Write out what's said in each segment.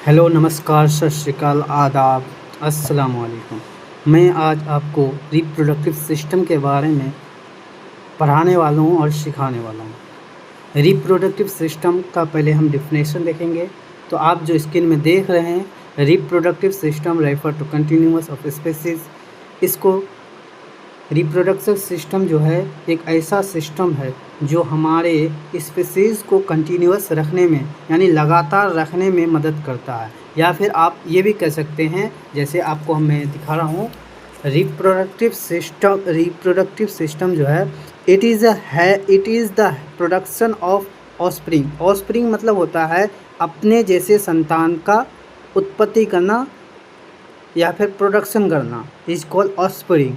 Hello, नमस्कार, सत श्री अकाल, आदाब, अस्सलाम वालेकुम। मैं आज आपको रिप्रोडक्टिव सिस्टम के बारे में पढ़ाने वाला हूँ और सिखाने वाला हूँ। रिप्रोडक्टिव सिस्टम का पहले हम डेफिनेशन देखेंगे। तो आप जो स्क्रीन में देख रहे हैं, reproductive system refer to continuous of species. इसको रिप्रोडक्टिव सिस्टम जो है एक ऐसा सिस्टम है जो हमारे स्पीसीज़ को कंटिन्यूअस रखने में यानी लगातार रखने में मदद करता है। या फिर आप ये भी कह सकते हैं, जैसे आपको मैं दिखा रहा हूँ, रिप्रोडक्टिव सिस्टम जो है it is the production of offspring. Offspring मतलब होता है अपने जैसे संतान का उत्पत्ति करना या फिर प्रोडक्शन करना, इज कॉल्ड ऑस्प्रिंग।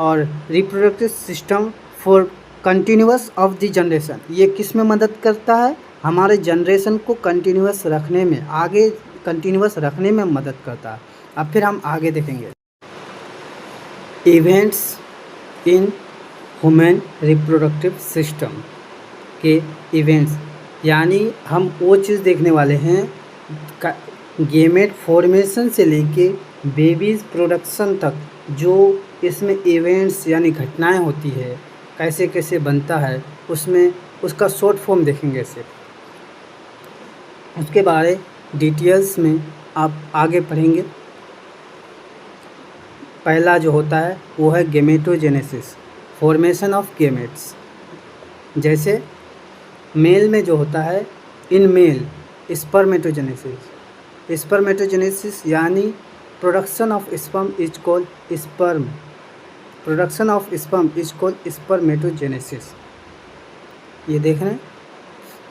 और reproductive system for continuous of the generation, ये किस में मदद करता है? हमारे जनरेशन को कंटिन्यूअस रखने में, आगे कंटिन्यूअस रखने में मदद करता है। अब फिर हम आगे देखेंगे events in human reproductive system के इवेंट्स, यानी हम वो चीज़ देखने वाले हैं गेमेट फॉर्मेशन से लेके बेबीज़ प्रोडक्शन तक, जो इसमें इवेंट्स यानी घटनाएं होती है, कैसे कैसे बनता है, उसमें उसका शॉर्ट फॉर्म देखेंगे सिर्फ। उसके बारे डिटेल्स में आप आगे पढ़ेंगे। पहला जो होता है वो है गेमेटोजेनेसिस, फॉर्मेशन ऑफ गेमेट्स। जैसे मेल में जो होता है, इन मेल स्पर्मेटोजेनेसिस। स्पर्मेटोजेनेसिस यानी production of sperm is called sperm. Production of sperm is called spermatogenesis, ये देख रहे हैं।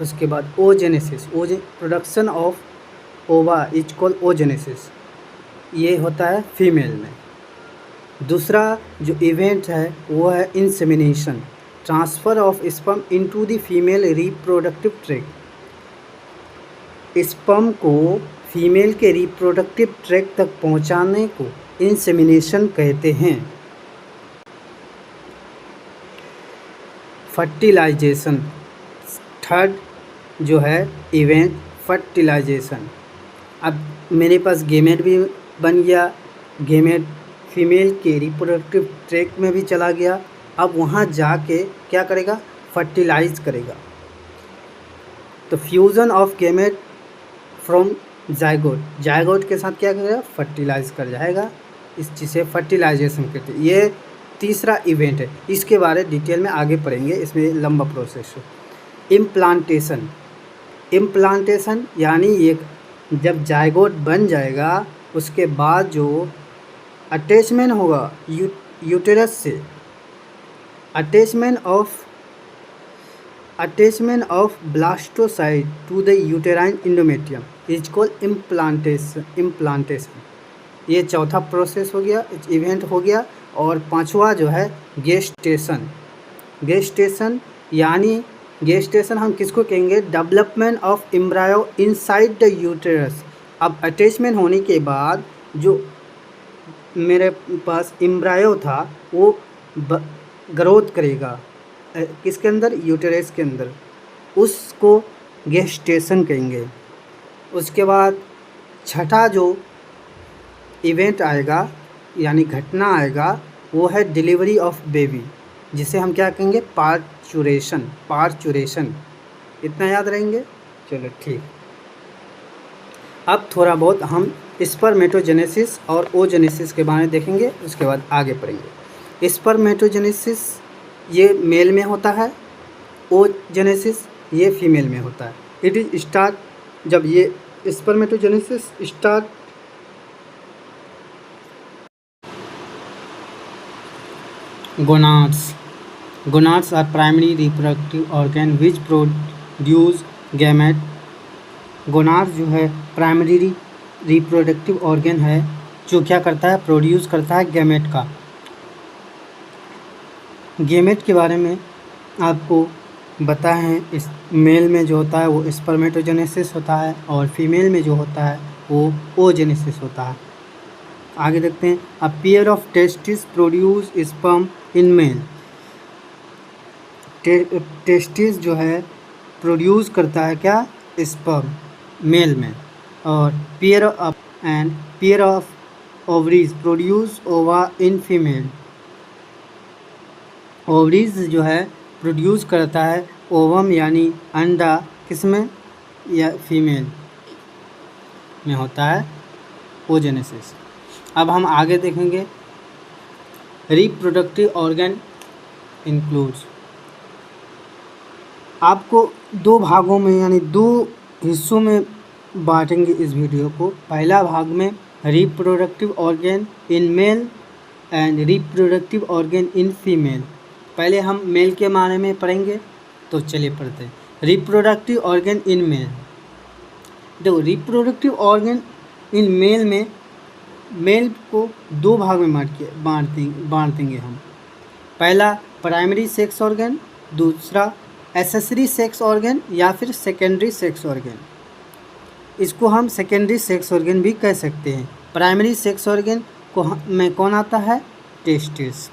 उसके बाद ओजेनेसिस, प्रोडक्शन ऑफ ओवा इज कॉल्ड ओजेनेसिस, ये होता है फीमेल में। दूसरा जो इवेंट है वो है insemination, transfer of sperm into the female reproductive tract. Sperm को फीमेल के रिप्रोडक्टिव ट्रैक्ट तक पहुंचाने को इंसेमिनेशन कहते हैं। फर्टिलाइजेशन, थर्ड जो है इवेंट फर्टिलाइजेशन। अब मेरे पास गेमेट भी बन गया, गेमेट फीमेल के रिप्रोडक्टिव ट्रैक्ट में भी चला गया। अब वहाँ जाके क्या करेगा? फर्टिलाइज करेगा। तो fusion of gamete from zygote, zygote के साथ क्या करेगा? फर्टिलाइज कर जाएगा। इस चीज़ से फर्टिलाइजेशन कहते हैं। ये तीसरा इवेंट है, इसके बारे डिटेल में आगे पढ़ेंगे, इसमें लंबा प्रोसेस है। इम्प्लांटेशन, इम्प्लांटेशन यानी ये जब जायगोट बन जाएगा उसके बाद जो अटैचमेंट होगा यूटेरस से, attachment of blastocyte to the uterine endometrium is called implantation. ये चौथा प्रोसेस हो गया, इवेंट हो गया। और पांचवा जो है गेस्टेशन। गेस्टेशन यानी गेस्टेशन हम किसको कहेंगे? Development of embryo inside the uterus. अब अटैचमेंट होने के बाद जो मेरे पास एम्ब्रायो था वो ग्रोथ करेगा किसके अंदर? यूटेरस के अंदर, उसको गेस्टेशन कहेंगे। उसके बाद छठा जो इवेंट आएगा यानी घटना आएगा वो है डिलीवरी ऑफ बेबी, जिसे हम क्या कहेंगे? पार्चुरेशन। इतना याद रहेंगे? चलो ठीक। अब थोड़ा बहुत हम स्पर्मेटोजेनेसिस और ओजेनेसिस के बारे में देखेंगे, उसके बाद आगे पढ़ेंगे। स्पर्मेटोजेनेसिस ये मेल में होता है, ओजेनेसिस ये फीमेल में होता है। इट इज स्टार्ट, जब ये spermatogenesis start gonads are primary reproductive organ which produce gamete. Gonads जो है प्राइमरी रिप्रोडक्टिव ऑर्गन है जो क्या करता है? प्रोड्यूस करता है गैमेट का। गैमेट के बारे में आपको बताए हैं, इस मेल में जो होता है वो स्पर्मेटोजेनेसिस होता है और फीमेल में जो होता है वो ओजेनेसिस होता है। आगे देखते हैं। A pair of testis produce sperm in male. Testis जो है प्रोड्यूस करता है क्या? स्पर्म मेल में, और पेयर ऑफ ओवरीज प्रोड्यूस ओवा इन फीमेल। ओवरीज जो है प्रोड्यूस करता है ओवम यानी अंडा, किसमें, या फीमेल में होता है ओजेनेसिस। अब हम आगे देखेंगे रिप्रोडक्टिव ऑर्गन इंक्लूड्स। आपको दो भागों में यानी दो हिस्सों में बांटेंगे इस वीडियो को। पहला भाग में reproductive organ in male and reproductive organ in female. पहले हम मेल के बारे में पढ़ेंगे, तो चलिए पढ़ते हैं। Reproductive organ in male. देखो, रिप्रोडक्टिव ऑर्गन इन मेल में मेल को दो भाग में बांट देंगे हम। पहला प्राइमरी सेक्स ऑर्गन, दूसरा एसेसरी सेक्स ऑर्गन या फिर सेकेंडरी सेक्स ऑर्गन। इसको हम सेकेंडरी सेक्स ऑर्गन भी कह सकते हैं। प्राइमरी सेक्स ऑर्गन में कौन आता है, टेस्टिस,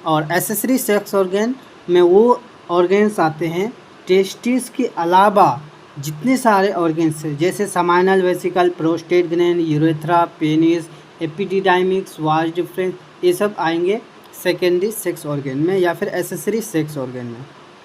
और एसेसरी सेक्स ऑर्गन में वो ऑर्गन्स आते हैं टेस्टिस के अलावा जितने सारे ऑर्गन्स हैं, जैसे seminal vesicle, prostate gland, urethra, penis, epididymis, vas deferens, ये सब आएंगे सेकेंडरी सेक्स ऑर्गन में या फिर एसेसरी सेक्स ऑर्गन में।